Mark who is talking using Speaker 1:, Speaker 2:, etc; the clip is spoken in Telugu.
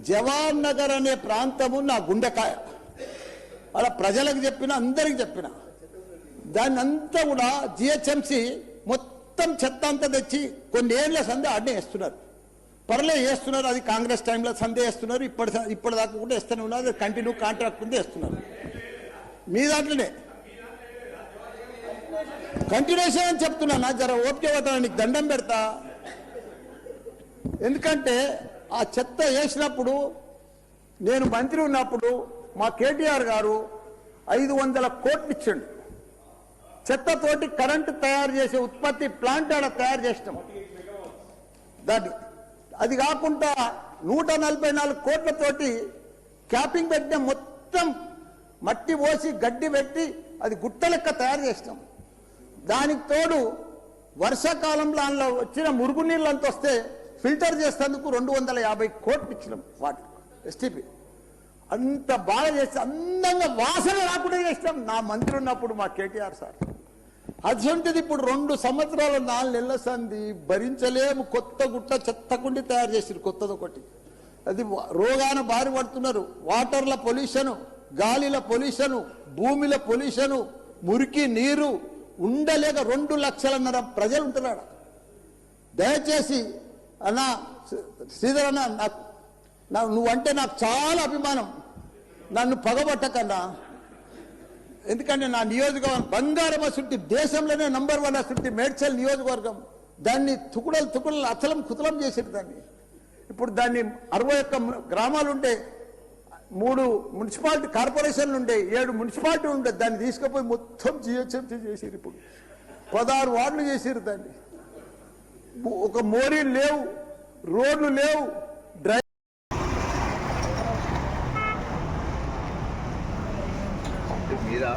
Speaker 1: జవాన్ నగర్ అనే ప్రాంతము నా గుండెకాయ. అలా ప్రజలకు చెప్పిన, అందరికి చెప్పిన, దాన్ని అంతా కూడా జిహెచ్ఎంసి మొత్తం చెత్త అంతా తెచ్చి కొన్ని ఏళ్ల సందే ఆడనే వేస్తున్నారు. పర్లే వేస్తున్నారు, అది కాంగ్రెస్ టైంలో సందే వేస్తున్నారు, ఇప్పటిదాకా కూడా వేస్తూనే ఉన్నారు. అది కంటిన్యూ కాంట్రాక్ట్ ఉంది వేస్తున్నారు. మీ దాంట్లోనే కంటిన్యూషన్ అని చెప్తున్నా. నా జర ఓపిక పోతాను, నీకు దండం పెడతా. ఎందుకంటే ఆ చెత్త వేసినప్పుడు, నేను మంత్రి ఉన్నప్పుడు మా కేటీఆర్ గారు 500 కోట్లు ఇచ్చిండు. చెత్తతోటి కరెంటు తయారు చేసే ఉత్పత్తి ప్లాంట్ ఆడ తయారు చేసినాం. దాన్ని అది కాకుండా 144 కోట్లతోటి క్యాపింగ్ పెట్టిన, మొత్తం మట్టి పోసి గడ్డి పెట్టి అది గుట్ట లెక్క తయారు చేసినాం. దానికి తోడు వర్షాకాలంలో అందులో వచ్చిన మురుగునీళ్ళు అంత వస్తే ఫిల్టర్ చేసేందుకు 250 కోట్లు ఇచ్చినాం. వాటి ఎస్టీపీ అంత బాగా చేస్తే అందంగా వాసన రాకుండా చేసినాం నా మంత్రి ఉన్నప్పుడు మా కేటీఆర్ సార్. అటువంటిది ఇప్పుడు 2 సంవత్సరాలు 4 నెలల సంది భరించలేము. కొత్త గుట్ట చెత్తకుండి తయారు చేసిరు, కొత్తది ఒకటి. అది రోగాన బారి పడుతున్నారు. వాటర్ల పొల్యూషను, గాలిల పొల్యూషను, భూమిల పొల్యూషను, మురికి నీరు ఉండలేక 2 లక్షలన్నర ప్రజలు ఉంటున్నాడు. దయచేసి అన్నా శ్రీధర్ అన్న, నువ్వంటే నాకు చాలా అభిమానం. నన్ను పగబట్టకన్నా, ఎందుకంటే నా నియోజకవర్గం బంగారం అసుంటి, దేశంలోనే నంబర్ 1 అసుంటి మేడ్చల్ నియోజకవర్గం. దాన్ని తుకుడలు అతలం కుతలం చేసేది. దాన్ని ఇప్పుడు దాన్ని 61 గ్రామాలుంటే, 3 మున్సిపాలిటీ కార్పొరేషన్లు ఉండే, 7 మున్సిపాలిటీ ఉండే. దాన్ని తీసుకుపోయి మొత్తం జిహెచ్ఎంసీ చేసిరు. ఇప్పుడు 16 వార్డులు చేసిరు. దాన్ని ఒక మోరీలు లేవు, రోడ్లు లేవు,
Speaker 2: మీరు